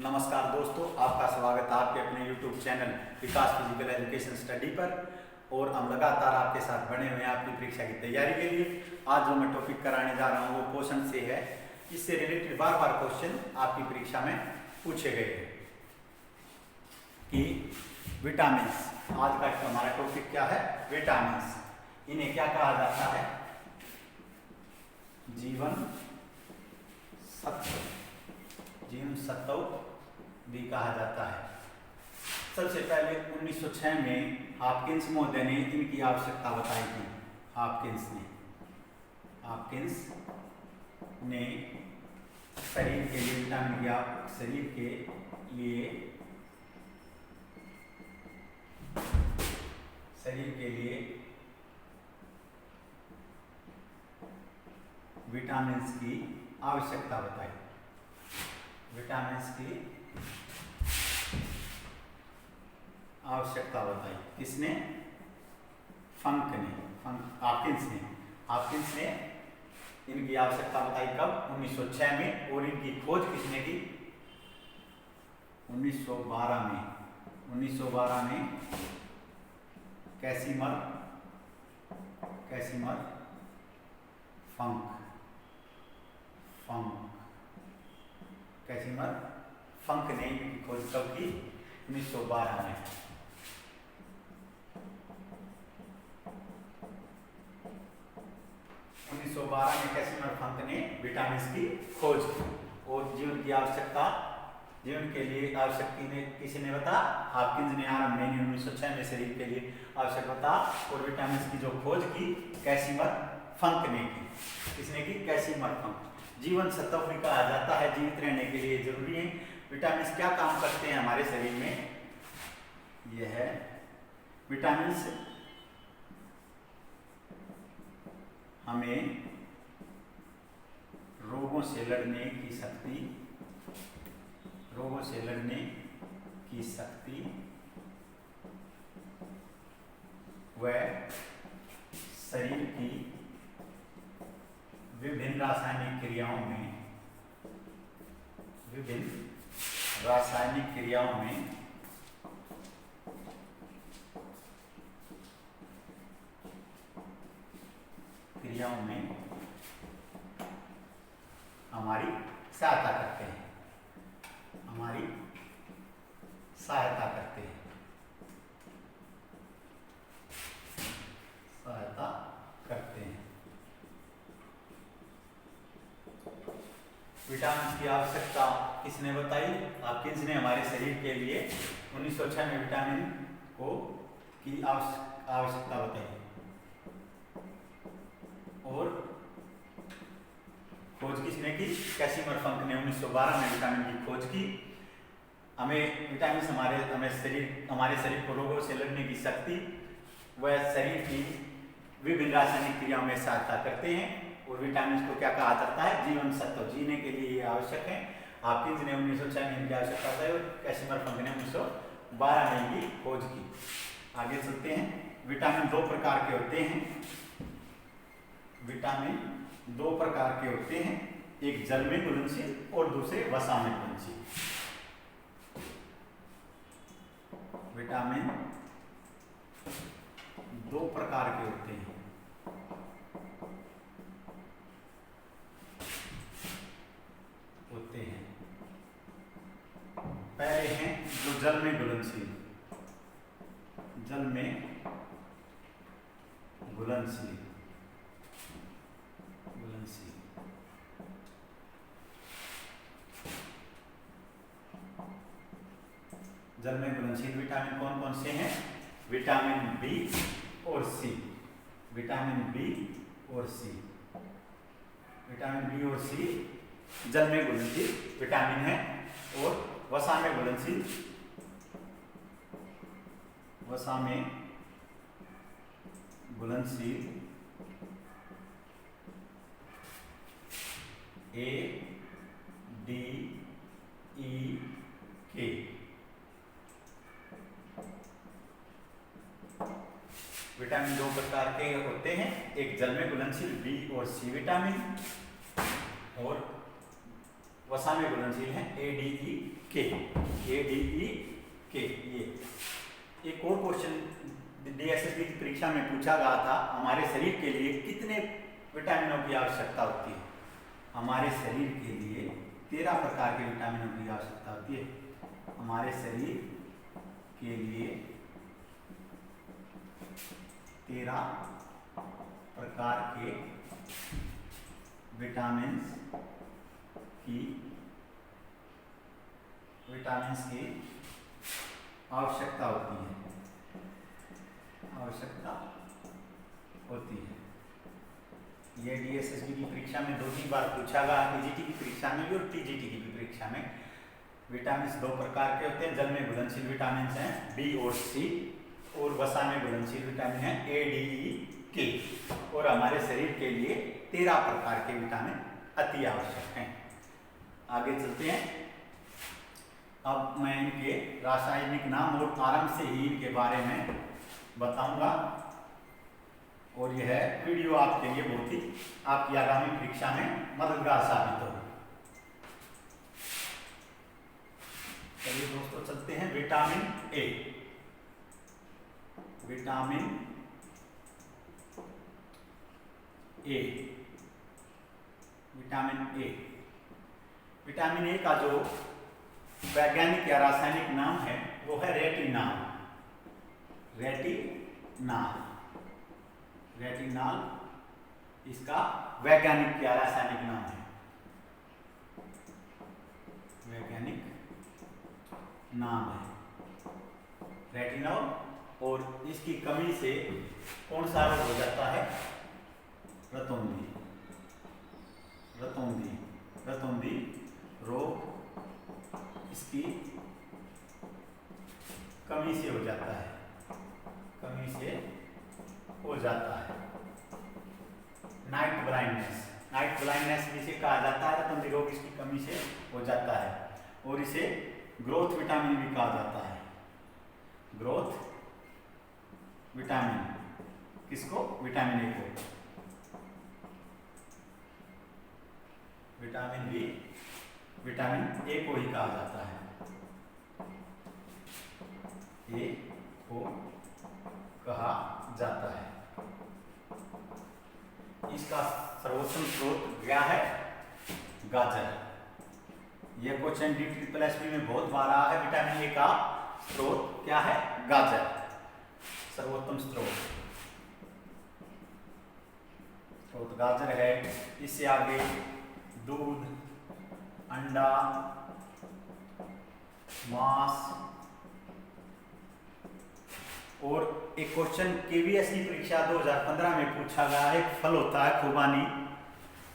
नमस्कार दोस्तों, आपका स्वागत है आपके अपने YouTube चैनल विकास फिजिकल एजुकेशन स्टडी पर। और हम लगातार आपके साथ बने हुए हैं आपकी परीक्षा की तैयारी के लिए। आज जो मैं टॉपिक कराने जा रहा हूँ वो पोषण से है। इससे रिलेटेड बार बार क्वेश्चन आपकी परीक्षा में पूछे गए हैं कि विटामिन। आज का हमारा टॉपिक क्या है? विटामिन। इन्हें क्या कहा जाता है? जीवन सत्व भी कहा जाता है। सबसे पहले 1906 में हॉपकिंस महोदय ने इनकी आवश्यकता बताई थी। हॉपकिंस ने शरीर के लिए विटामिन की शरीर के लिए विटामिन की आवश्यकता बताई। किसने? हॉपकिंस ने इनकी आवश्यकता बताई कब? 1906 में। और इनकी खोज किसने की? 1912 में कैसिमर फंक ने इनकी खोज कब की? 1912 में। 1912 में कैसिमर फंक ने विटामिन की खोज की। और जीवन के लिए आवश्यकता ने किसने बता? हॉपकिंस ने आरंभ में 1906 में शरीर के लिए आवश्यक बता। और विटामिन की जो खोज की कैसिमर फंक ने की। किसने की? कैसिमर फंक। जीवन सत्व भी कहा जाता है, जीवित रहने के लिए जरूरी है। विटामिन क्या काम करते हैं हमारे शरीर में? यह विटामिन हमें रोगों से लड़ने की शक्ति व शरीर की विभिन्न रासायनिक क्रियाओं में हमारी सहायता करते हैं। विटामिन की आवश्यकता किसने बताई? हॉपकिंस ने हमारे शरीर के लिए 1906 में विटामिन की आवश्यकता बताई। और खोज किसने की? कैसिमर फंक ने 1912 में विटामिन की खोज की। विटामिन हमारे शरीर को रोगों से लड़ने की शक्ति व शरीर की विभिन्न रासायनिक क्रियाओं में सहायता करते हैं। और विटामिन को क्या कहा जाता है? जीवन सत्व। जीने के लिए ये आवश्यक है। हॉपकिंस ने 1906 में इनकी आवश्यकता बताई और कैसिमर फंक ने 1912 में इनकी खोज की। आगे चलते हैं। विटामिन दो प्रकार के होते हैं। एक जल में घुलनशील और दूसरे वसा में घुलनशील। विटामिन दो प्रकार के होते हैं। पहले हैं जो जल में घुलनशील। जल में घुलनशील विटामिन कौन कौन से हैं? विटामिन बी और सी। विटामिन बी और सी जल में घुलनशील विटामिन है। और वसा में घुलनशील A, D, E, K। Vitamin दो प्रकार के होते हैं। एक जल में घुलनशील बी और सी विटामिन, और वसा में घुलनशील है ADE-K। ADE-K ये एक और क्वेश्चन DSSB की परीक्षा में पूछा गया था, हमारे शरीर के लिए कितने विटामिनों की आवश्यकता होती है? हमारे शरीर के लिए 13 प्रकार के विटामिनों की आवश्यकता होती है। हमारे शरीर के लिए 13 प्रकार के विटामिन्स की आवश्यकता होती है। ये DSSB की परीक्षा में 2-3 बार पूछा गया, TGT की परीक्षा में भी और TGT की भी परीक्षा में। विटामिन 2 प्रकार के होते हैं, जल में घुलनशील विटामिन हैं B और C, और वसा में घुलनशील विटामिन है ADE-K, और हमारे शरीर के लिए 13 प्रकार के विटामिन अति आवश्यक हैं। आगे चलते हैं। अब मैं इनके रासायनिक नाम और आरंभ से ही इनके बारे में बताऊंगा, और यह वीडियो आपके लिए बहुत ही आपकी आगामी परीक्षा में मददगार साबित होगी। चलिए दोस्तों चलते हैं। Vitamin A. विटामिन ए का जो वैज्ञानिक या रासायनिक नाम है वो है रेटिनाल। रेटिनाल इसका वैज्ञानिक या रासायनिक नाम है। रेटिनॉल, और इसकी कमी से कौन सा रोग हो जाता है? रतौंधी रोग इसकी कमी से हो जाता है। नाइट ब्लाइंडनेस जिसे कहा जाता है, रतौंधी रोग इसकी कमी से हो जाता है, और इसे ग्रोथ विटामिन भी कहा जाता है। ग्रोथ विटामिन किसको? विटामिन ए को। विटामिन ए को ही कहा जाता है। इसका सर्वोत्तम स्रोत क्या है? गाजर। यह क्वेश्चन DSSB में बहुत बार आया है। विटामिन ए का स्रोत क्या है? गाजर, सर्वोत्तम स्रोत गाजर है। इससे आगे दूध, अंडा, मांस, और एक क्वेश्चन KVS की परीक्षा 2015 में पूछा गया है, फल होता है खुबानी।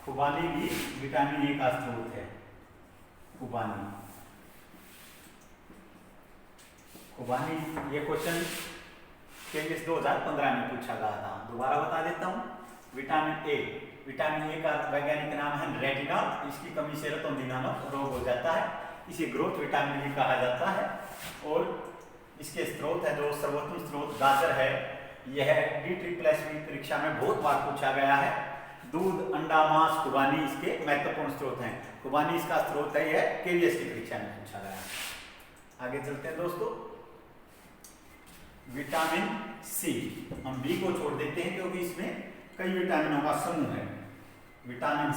खुबानी भी विटामिन ए का स्रोत है। खुबानी ये क्वेश्चन KVS 2015 में पूछा गया था। दोबारा बता देता हूँ। विटामिन ए का वैज्ञानिक नाम है रेटिनॉल। इसकी कमी से रतौंधी नामक रोग हो जाता है। इसे ग्रोथ विटामिन भी कहा जाता है, और इसके स्रोत है जो सर्वोत्तम स्रोत गाजर है। यह DSSB परीक्षा में बहुत बार पूछा गया है। दूध, अंडा, मांस, खुबानी इसके महत्वपूर्ण स्रोत हैं। खुबानी इसका स्रोत है, यह KVS की परीक्षा में पूछा गया है। आगे चलते हैं दोस्तों। विटामिन सी, हम बी को छोड़ देते हैं क्योंकि इसमें कई विटामिनों का समूह है। विटामिन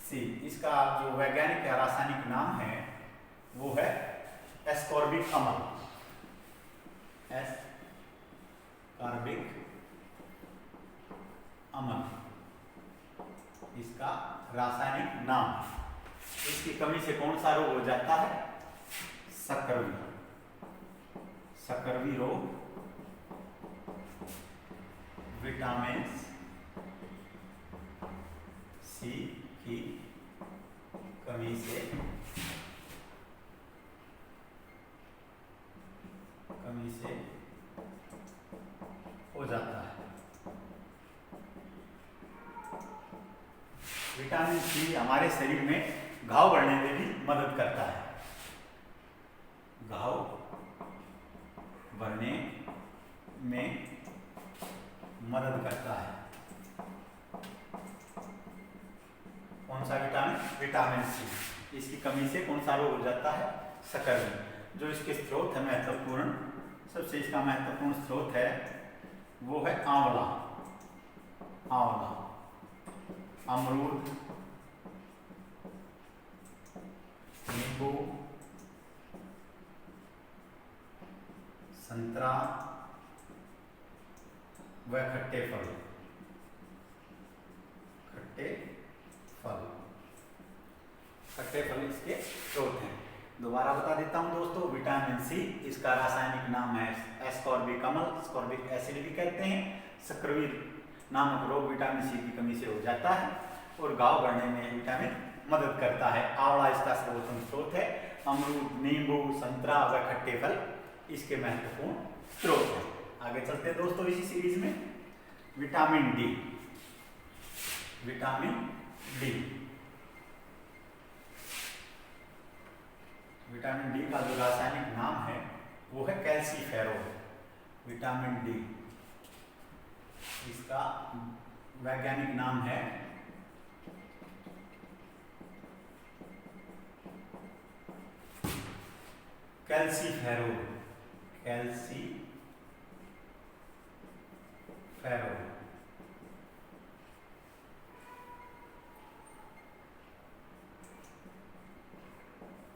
सी इसका जो वैज्ञानिक या रासायनिक नाम है वो है एस्कॉर्बिक अम्ल। इसका रासायनिक नाम। इसकी कमी से कौन सा रोग हो जाता है? सकरवी रोग विटामिन सी की कमी से हो जाता है। विटामिन सी हमारे शरीर में घाव बढ़ने में भी मदद करता है। घाव बढ़ने में मदद करता है। कौन सा विटामिन? Vitamin C. इसकी कमी से कौन सा रोग हो जाता है? शकरमी। जो इसके स्रोत है महत्वपूर्ण, सबसे इसका महत्वपूर्ण स्रोत है वो है आंवला, आंवला, अमरूद, नींबू, संतरा व खट्टे फल, खट्टे फल, खट्टे फल इसके स्रोत हैं। दोबारा बता देता हूं दोस्तों, विटामिन सी इसका रासायनिक नाम है एस्कॉर्बिक अम्ल, एस्कॉर्बिक एसिड भी कहते हैं। सक्रिय नामक रोग विटामिन सी की कमी से हो जाता है और घाव बढ़ने में विटामिन मदद करता है। आंवला इसका सर्वोत्तम स्रोत है। अमरूद, नींबू, संतरा व खट्टे फल इसके महत्वपूर्ण स्रोत हैं। आगे चलते हैं दोस्तों इसी सीरीज में। Vitamin D, vitamin D, vitamin D का जो रासायनिक नाम है वो है कैल्सीफेरोल। विटामिन डी इसका वैज्ञानिक नाम है calciferol, calciferol,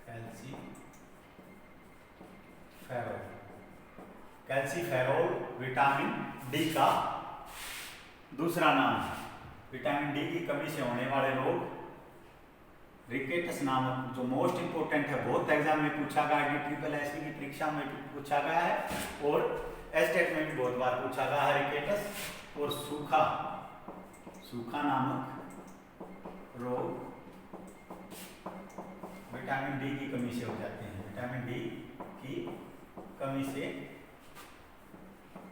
calciferol, calciferol vitamin D का दूसरा नाम है। विटामिन डी की कमी से होने वाले रोग रिकेटस नामक, जो मोस्ट इंपोर्टेंट है, बहुत एग्जाम में पूछा गया है, ट्रिपल एसपी की परीक्षा में भी पूछा गया है और एस्टेट में भी बहुत बार पूछा गया है, रिकेटस और सूखा, सूखा नामक रोग विटामिन डी की कमी से हो जाते हैं। विटामिन डी की कमी से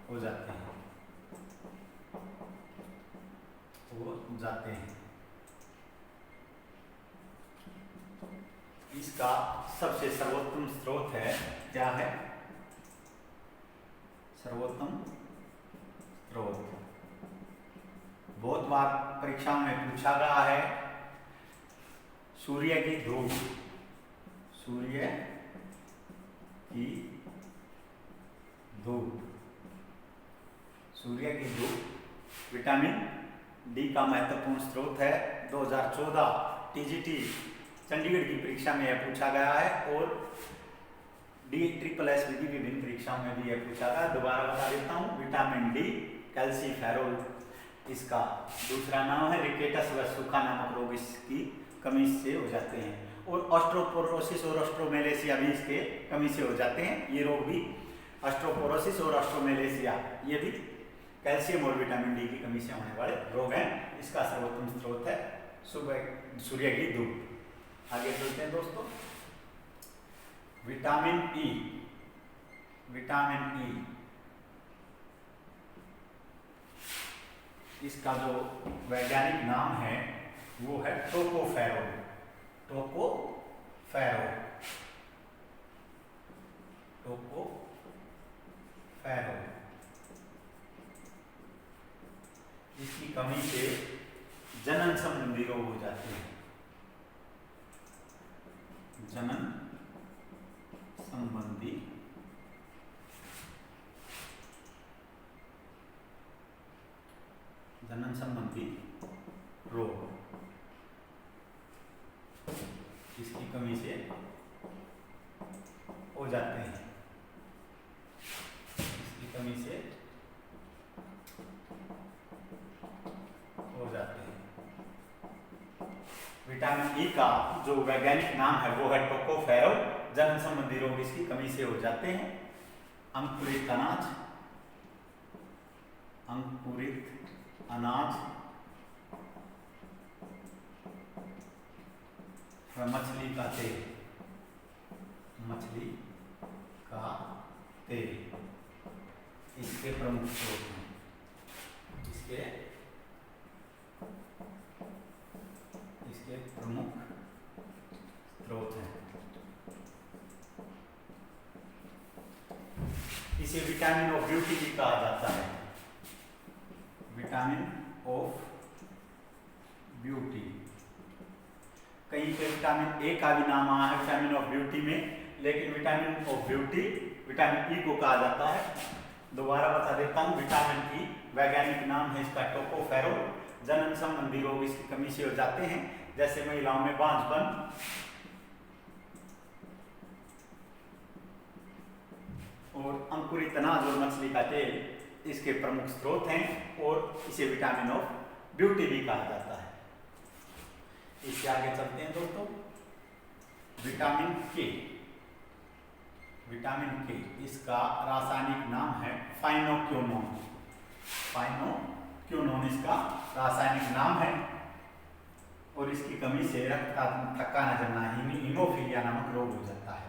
हो जाते हैं, हो जाते हैं। इसका सबसे सर्वोत्तम स्रोत है, क्या है? सर्वोत्तम स्रोत बहुत बार परीक्षाओं में पूछा गया है, सूर्य की धूप, सूर्य की धूप, सूर्य की धूप विटामिन डी का महत्वपूर्ण स्रोत है। 2014 टीजीटी चंडीगढ़ की परीक्षा में यह पूछा गया है और डी ट्रिपल एस की विभिन्न परीक्षाओं में भी यह पूछा गया। दोबारा बता देता हूँ, विटामिन डी कैल्सीफेरोल इसका दूसरा नाम है। रिकेटस व सूखा नामक रोग इसकी कमी से हो जाते हैं और ऑस्ट्रोपोरोसिस और ऑस्ट्रोमेलेसिया भी इसके कमी से हो जाते हैं। ये रोग भी, ऑस्ट्रोपोरोसिस और ऑस्ट्रोमेलेसिया, ये भी कैल्शियम और विटामिन डी की कमी से होने वाले रोग हैं। इसका सर्वोत्तम स्रोत है सुबह सूर्य की धूप। आगे चलते हैं दोस्तों, विटामिन ई, विटामिन ई इसका जो वैज्ञानिक नाम है वो है टोकोफेरोल, टोकोफेरोल, टोकोफेरोल। इसकी कमी से जनन संबंधी रोग हो जाते हैं, जनन संबंधी जनन संबंधी रोग इसकी कमी से हो जाते हैं, इसकी कमी से हो जाते हैं। विटामिन ई का जो वैज्ञानिक नाम है वो है टोकोफेरोल। जनन संबंधी रोग इसकी कमी से हो जाते हैं। अंकुरित अनाज, अंकुरित अनाज व मछली का तेल, मछली का तेल इसके प्रमुख स्रोत हैं, इसके प्रमुख स्रोत हैं। इसे विटामिन ऑफ ब्यूटी भी कहा जाता है, विटामिन ऑफ ब्यूटी, यहीं पे विटामिन ए का भी नाम आया है विटामिन ऑफ ब्यूटी में, लेकिन vitamin of beauty vitamin E को कहा जाता है। दोबारा बता देता हूँ, विटामिन ई वैज्ञानिक नाम है इसका टोकोफेरोल। जनन संबंधी रोग इसकी कमी से हो जाते हैं, जैसे महिलाओं में बांझपन और अंकुरित अनाज और मछली का तेल इसके प्रमुख स्रोत हैं, और इसे विटामिन ऑफ ब्यूटी भी कहा जाता है। इससे आगे चलते हैं दोस्तों, विटामिन के। विटामिन के इसका रासायनिक नाम है फाइनोक्विनोन। फाइनोक्विनोन इसका रासायनिक नाम है, और इसकी कमी से रक्त का थक्का न जमना हीमोफीलिया नामक रोग हो जाता है।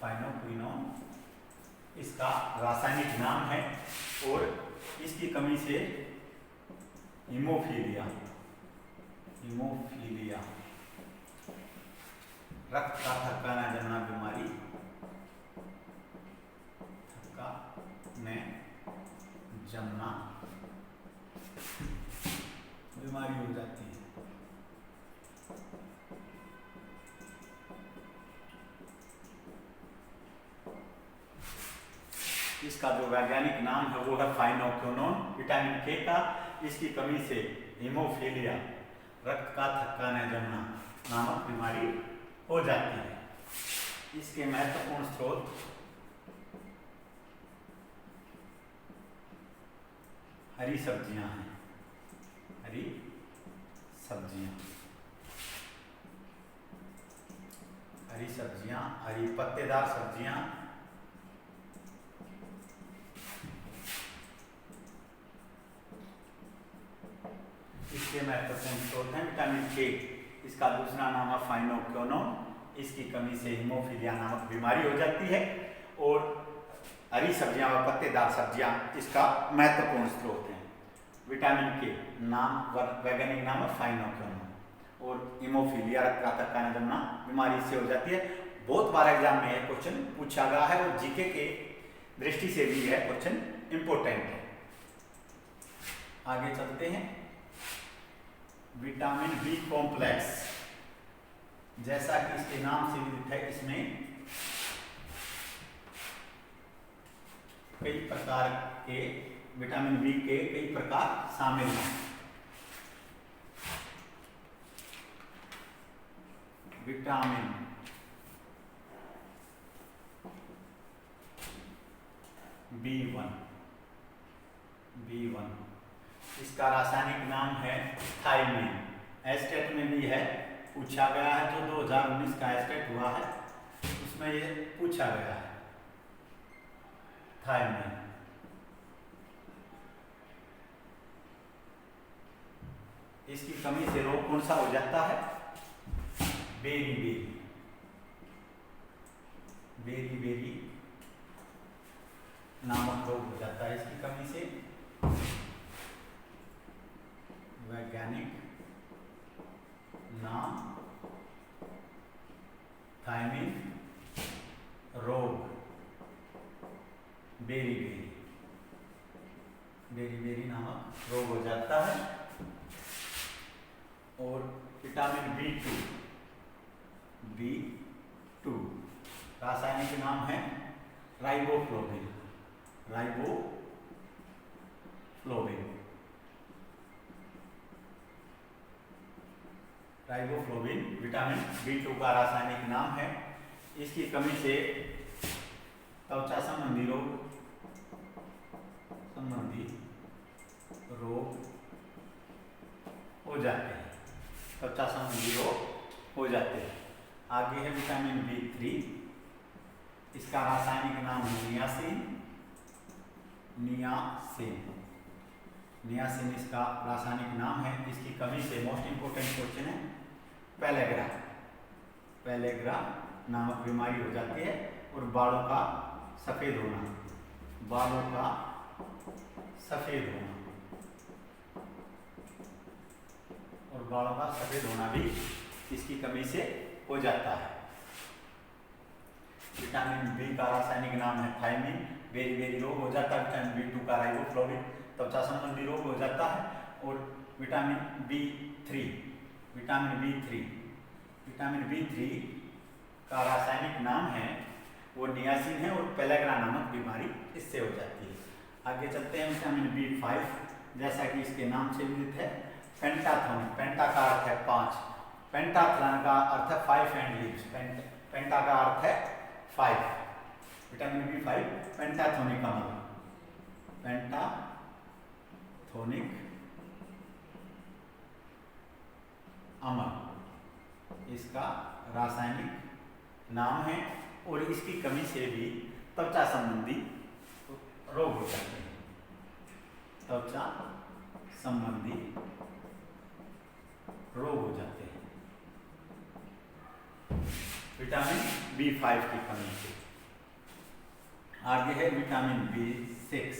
फाइनोक्विनोन इसका रासायनिक नाम है, और इसकी कमी से हीमोफीलिया रक्त का थक्का न जमना बीमारी हो जाती है। इसका जो वैज्ञानिक नाम है वो है फाइनोक्विनोन। विटामिन के का इसकी कमी से हीमोफीलिया रक्त का थक्का न जमना नामक बीमारी हो जाती है। इसके महत्वपूर्ण स्रोत हरी सब्जियां हैं। हरी सब्जियां, हरी पत्तेदार सब्जियां, इसके महत्वपूर्ण स्रोत हैं विटामिन के। इसका दूसरा नाम है फाइनोक्विनोन। इसकी कमी से हीमोफीलिया नामक बीमारी हो जाती है, और हरी सब्जियां और पत्तेदार सब्जियां इसका महत्वपूर्ण स्रोत हैं। विटामिन के नाम वैज्ञानिक नाम है फाइनोक्विनोन, और हीमोफीलिया रक्त का थक्का न जमना बीमारी से हो जाती है। बहुत बार एग्जाम में यह क्वेश्चन पूछा गया है, और जीके के दृष्टि से भी यह क्वेश्चन इंपोर्टेंट है। आगे चलते हैं, विटामिन बी कॉम्प्लेक्स, जैसा कि इसके नाम से विदित है, इसमें कई प्रकार के विटामिन बी के कई प्रकार शामिल हैं। विटामिन B1 इसका रासायनिक नाम है थायमिन। एस्टेट में भी है, पूछा गया है, जो 2019 का एस्टेट हुआ है उसमें ये पूछा गया है थायमिन। इसकी कमी से रोग कौन सा हो जाता है? बेरी नामक रोग हो जाता है इसकी कमी से। वैज्ञानिक नाम थायमिन रोग, बेरी नामक रोग हो जाता है। और विटामिन B2 रासायनिक नाम है राइबोफ्लोविन। राइबोफ्लोविन विटामिन B2 का रासायनिक नाम है। इसकी कमी से त्वचा संबंधी रोग हो जाते हैं। त्वचा संबंधी रोग हो जाते हैं। आगे है विटामिन B3। इसका रासायनिक नाम है नियासिन इसका रासायनिक नाम है। इसकी कमी से मोस्ट इंपोर्टेंट क्वेश्चन है पेलेग्रा नामक बीमारी हो जाती है, और बालों का सफेद होना भी इसकी कमी से हो जाता है। विटामिन बी का रासायनिक नाम है थायमिन, बेरी रोग हो जाता है। विटामिन बी2 का राइबोफ्लाविन, त्वचा संबंधी रोग हो जाता है। और विटामिन बी3 का रासायनिक नाम है वो नियासिन है, और पेलेग्रा नामक बीमारी इससे हो जाती है। आगे चलते हैं। विटामिन बी5, जैसा कि इसके नाम से विदित है, पेंटाथोनिक, पेंटा का अर्थ है 5, पेंटाथ्रॉन का अर्थ है 5 एंड लीव्स, पेंटा का अर्थ है 5। विटामिन बी5 पेंटाथोनिक अम्ल, पेंटाथोनिक अम्ल इसका रासायनिक नाम है, और इसकी कमी से भी त्वचा संबंधी रोग हो जाते हैं। त्वचा संबंधी रोग हो जाते हैं विटामिन बी5 की कमी से। आगे है विटामिन बी6,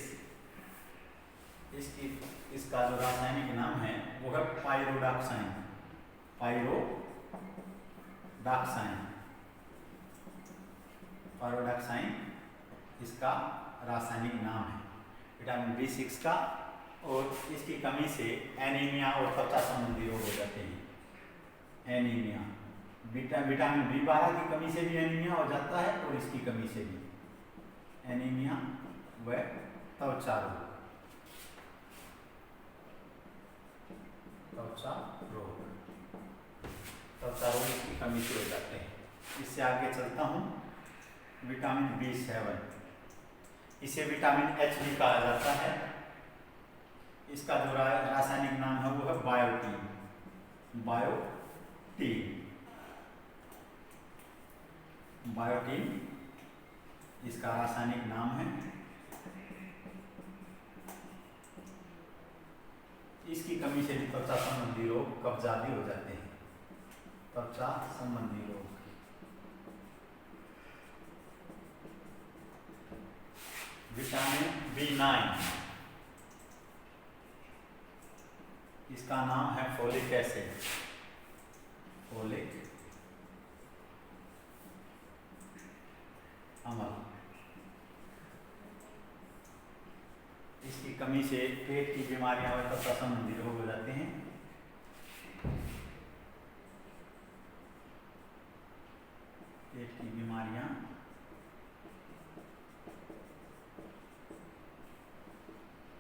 इसका जो रासायनिक नाम है वो है पायरोडॉक्साइन, पायरोडॉक्साइन इसका रासायनिक नाम है विटामिन बी6 का, और इसकी कमी से एनीमिया और त्वचा संबंधी रोग हो जाते हैं। एनीमिया, विटामिन बी12 की कमी से भी एनीमिया हो जाता है, और इसकी कमी से भी एनीमिया व त्वचा रोग, त्वचा रोग इसकी कमी से हो जाते हैं। इससे आगे चलता हूँ। विटामिन बी7, इसे विटामिन एच भी कहा जाता है। इसका जो रासायनिक नाम है वो है बायोटीन इसका रासायनिक नाम है। इसकी कमी से भी त्वचा संबंधी रोग, कब्ज आदि हो जाते हैं। त्वचा संबंधी रोग। विटामिन बी9, इसका नाम है फोलिक एसिड, फोलिक अम्ल। इसकी कमी से पेट की बीमारियां व त्वचा संबंधी रोग हो जाते हैं। पेट की बीमारियां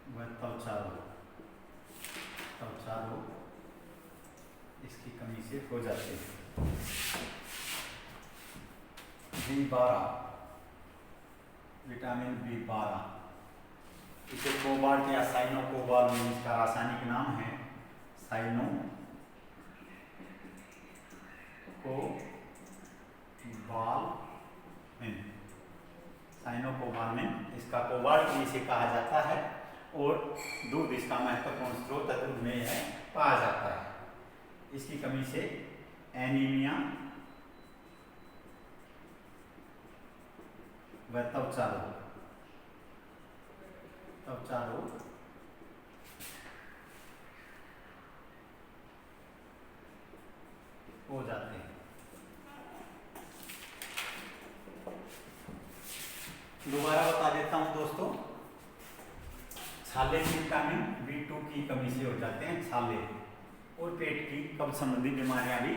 व त्वचा रोग इसकी कमी से हो जाते हैं। बी12, विटामिन बी12, इसे कोबाल्ट या साइनोकोबाल्मिन इसका रासायनिक नाम है। साइनोकोबाल्मिन इसका कोबाल्ट भी इसे कहा जाता है, और दूध इसका महत्वपूर्ण स्रोत दूध में है पाया जाता है। इसकी कमी से एनीमिया व त्वचा रोग हो जाते हैं। दोबारा बता देता हूं दोस्तों, छाले में विटामिन बी2 की कमी से हो जाते हैं छाले, और पेट की कब्ज संबंधी बीमारियां भी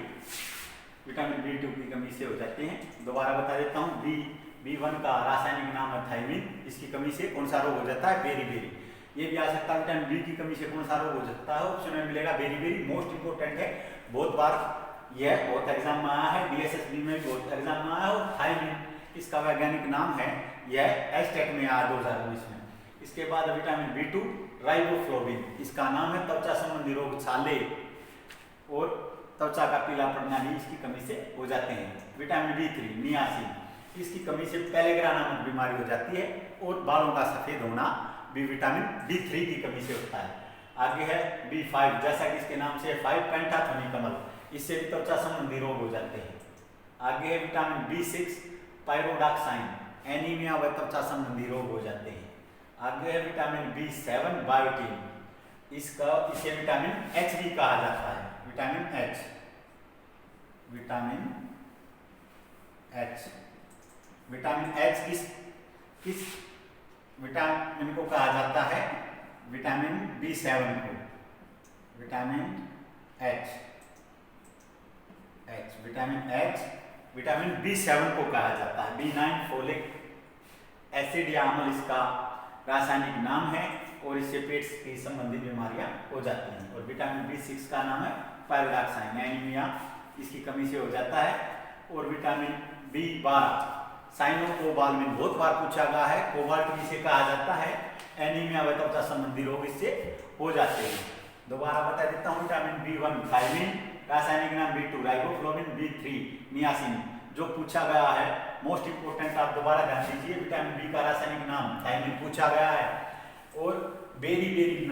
विटामिन बी2 की कमी से हो जाते हैं। दोबारा बता देता हूं, बी1 का रासायनिक नाम है थायमिन, इसकी कमी से कौन सा रोग हो जाता है? बेरी। ये भी आ सकता है विटामिन बी की कमी से कौन सा रोग हो सकता है? ऑप्शन में मिलेगा बेरी। मोस्ट इंपोर्टेंट है, बहुत बार यह बहुत एग्जाम में आया है, DSSB में बहुत एग्जाम में आया है। थायमिन इसका वैज्ञानिक नाम है, यह एस्टेट में आया 2019 में। इसके बाद विटामिन बी2 राइबोफ्लाविन, इसका नाम है त्वचा संबंधी रोग छाले और त्वचा का पीला पड़ना भी इसकी कमी से हो जाते हैं। विटामिन बी3 नियासिन, इसकी कमी से पेलेग्रा नामक बीमारी हो जाती है, और बालों का सफेद होना भी विटामिन बी3 की कमी से होता है। आगे है बी5, जैसा कि इसके नाम से 5 पेंटाथोनिक अम्ल, इससे भी त्वचा संबंधी रोग हो जाते हैं। आगे है विटामिन बी6 पायरोडॉक्साइन, एनीमिया व त्वचा संबंधी रोग हो जाते हैं। आगे है विटामिन बी7 बायोटीन, इसे विटामिन एच भी कहा जाता है। विटामिन एच विटामिन एच किस विटामिन को कहा जाता है? विटामिन B7 को। विटामिन एच विटामिन B7 को कहा जाता है। B9 फोलिक एसिड या अम्ल इसका रासायनिक नाम है और इससे पेट की संबंधित बीमारियां हो जाती हैं। और विटामिन B6 का नाम है पायरोडॉक्साइन, एनीमिया इसकी कमी से हो जाता है। और विटामिन B12 साइनोकोबाल्मिन बहुत बार पूछा गया है, कोबाल्ट भी इसे कहा जाता है। एनीमिया व त्वचा संबंधी रोग इससे हो जाते हैं। दोबारा बता देता हूँ, विटामिन B1 थायमिन, रासायनिक नाम B2 राइबोफ्लोविन, B3 नियासिन। जो पूछा गया है मोस्ट इंपोर्टेंट, आप दोबारा ध्यान दीजिए, विटामिन B का रासायनिक नाम थायमिन पूछा गया है और बेरी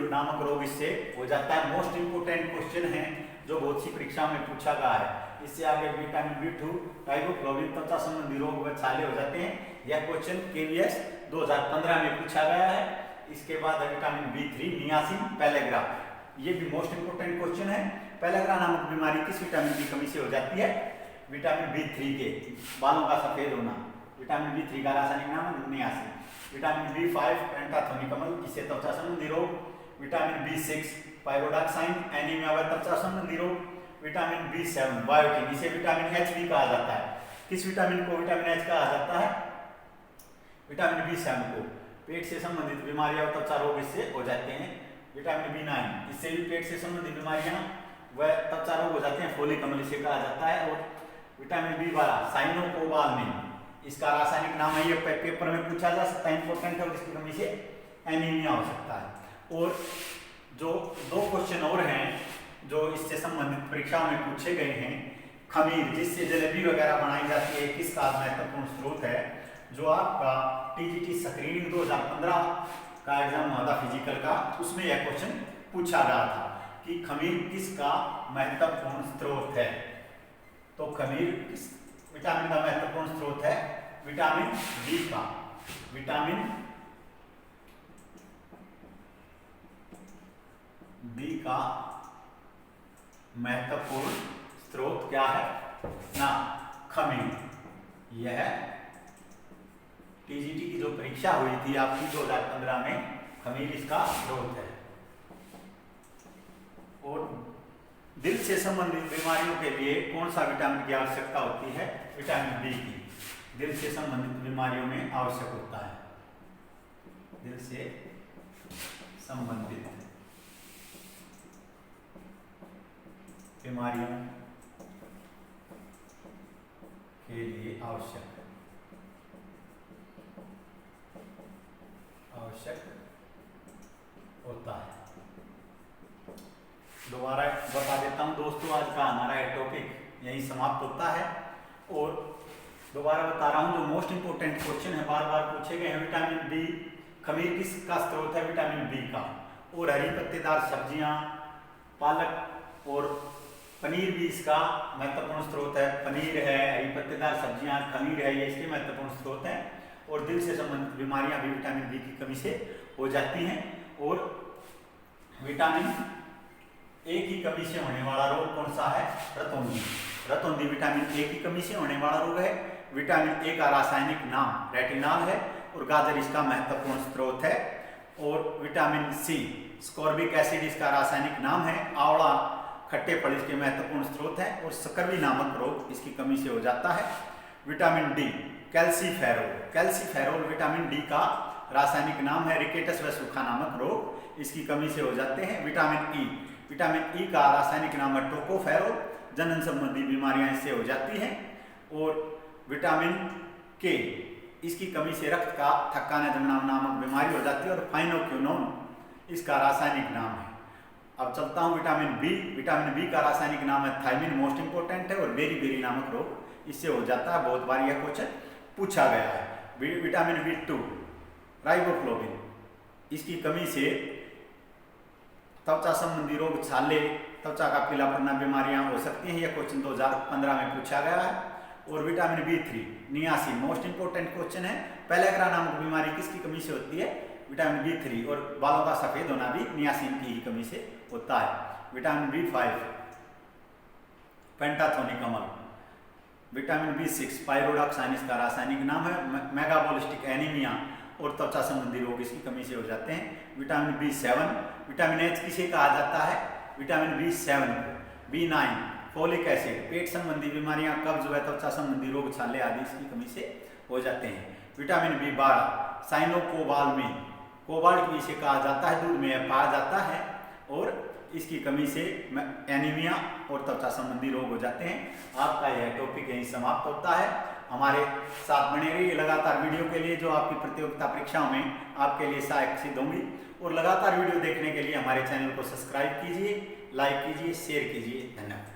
नामक रोग इससे हो जाता है। मोस्ट इंपोर्टेंट क्वेश्चन है जो बहुत सी परीक्षा में पूछा गया है। इससे आगे विटामिन B2 राइबोफ्लोविन, त्वचा संबंधी रोग व छाले हो जाते हैं। यह क्वेश्चन KVS 2015 में पूछा गया है। इसके बाद है विटामिन B3 नियासिन, पेलेग्रा। ये भी मोस्ट इंपोर्टेंट क्वेश्चन है। पेलेग्रा नामक बीमारी किस विटामिन की कमी से हो जाती है? विटामिन B3 के, बालों का सफेद होना। विटामिन B3 का रासायनिक नाम है नियासिन। विटामिन B5 पेंटाथोनिक अम्ल, इससे त्वचा संबंधी रोग। विटामिन B6 पायरोडॉक्साइन, एनीमिया व त्वचा संबंधी रोग। विटामिन B7 बायोटिन, इसे विटामिन H भी कहा जाता है। किस विटामिन को विटामिन H कहा जाता है? विटामिन B7 को। पेट से संबंधित बीमारियां और त्वचा रोग इससे हो जाते हैं। विटामिन B9, इससे भी पेट से संबंधित बीमारियां व त्वचा रोग हो जाते हैं। फोलिक अम्ल इसे कहा जाता है। और विटामिन B12 साइनोकोबाल्मिन, इसका रासायनिक नाम है, ये पेपर में पूछा जा सकता है, इंपॉर्टेंट है। और इसकी कमी से एनीमिया हो सकता है। और जो दो क्वेश्चन और हैं जो इससे संबंधित परीक्षाओं में पूछे गए हैं, खमीर जिससे जलेबी वगैरह बनाई जाती है, किसका महत्वपूर्ण स्रोत है? जो आपका TGT स्क्रीनिंग 2015 का एग्जाम हुआ था फिजिकल का, उसमें यह क्वेश्चन पूछा गया था कि खमीर किसका महत्वपूर्ण स्रोत है। तो खमीर किस विटामिन का महत्वपूर्ण स्रोत है? विटामिन B का। विटामिन B का महत्वपूर्ण स्रोत क्या है ना? खमीर। यह TGT की जो परीक्षा हुई थी आपकी 2015 में, खमीर इसका स्रोत है। और दिल से संबंधित बीमारियों के लिए कौन सा विटामिन की आवश्यकता होती है? विटामिन B की। दिल से संबंधित बीमारियों में आवश्यक होता है। दिल से संबंधित बीमारियों के लिए आवश्यक होता है। दोबारा बता देता हूं दोस्तों, आज का हमारा टॉपिक यही समाप्त होता है। और दोबारा बता रहा हूं, जो मोस्ट इंपोर्टेंट क्वेश्चन है बार बार पूछे गए हैं, विटामिन B, खमीर किसका स्रोत है? विटामिन B का। और हरी पत्तेदार सब्जियां, पालक और पनीर भी इसका महत्वपूर्ण स्रोत है। पनीर है, हरी पत्तेदार सब्जियां, खमीर है, ये इसके महत्वपूर्ण स्रोत है। और दिल से संबंधित बीमारियां भी विटामिन B की कमी से हो जाती हैं। और विटामिन A की कमी से होने वाला रोग कौन सा है? रतौंधी। रतौंधी विटामिन A की कमी से होने वाला रोग है। विटामिन A का रासायनिक नाम रेटिनॉल है और गाजर इसका महत्वपूर्ण स्रोत है। और विटामिन C स्कॉर्बिक एसिड इसका रासायनिक नाम है। आंवला खट्टे फल इसके महत्वपूर्ण स्रोत है। और सकरवी नामक रोग इसकी कमी से हो जाता है। Vitamin D calciferol, calciferol vitamin D का रासायनिक नाम है। रिकेटस व सूखा नामक रोग इसकी कमी से हो जाते हैं। विटामिन E का रासायनिक नाम है टोकोफेरोल, जनन संबंधी बीमारियां इससे हो जाती हैं। और विटामिन K इसकी कमी से रक्त का थक्का न जमना नामक बीमारी हो जाती है। और फाइनोक्विनोन इसका रासायनिक नाम है। अब चलता हूँ विटामिन B। विटामिन B का रासायनिक नाम है थायमिन, मोस्ट इंपोर्टेंट है। और बेरी नामक रोग इससे हो जाता है। बहुत बार यह क्वेश्चन पूछा गया है। विटामिन B2 राइबोफ्लोविन, इसकी कमी से त्वचा संबंधी रोग, छाले, त्वचा का पीला पड़ना बीमारियां हो सकती हैं। यह क्वेश्चन 2015 में पूछा गया है। और vitamin B3 niacin, most important question है। पेलेग्रा नामक बीमारी किसकी कमी से होती है? Vitamin B3। और बालों का सफेद होना भी नियासिन की ही कमी से होता है। विटामिन B5 पेंटाथोनिक अम्ल, विटामिन B6 पायरोडॉक्साइन इसका रासायनिक नाम है। मेगाबोलिस्टिक एनीमिया और त्वचा संबंधी रोग इसकी कमी से हो जाते हैं। विटामिन B7, विटामिन H किसे कहा जाता है? विटामिन B7 को। B9 फोलिक एसिड, पेट संबंधी बीमारियां, कब्ज व त्वचा संबंधी रोग, छाले आदि इसकी कमी से हो जाते हैं। विटामिन B12 साइनोकोबाल्मिन, कोबाल्ट भी इसे कहा जाता है, दूध में पाया जाता है और इसकी कमी से एनीमिया और त्वचा संबंधी रोग हो जाते हैं। आपका यह टॉपिक यहीं समाप्त होता है। हमारे साथ बने रहिए लगातार वीडियो के लिए, जो आपकी प्रतियोगिता परीक्षाओं में आपके लिए सहायक सिद्ध होंगी। और लगातार वीडियो देखने के लिए हमारे चैनल को सब्सक्राइब कीजिए, लाइक कीजिए, शेयर कीजिए। धन्यवाद।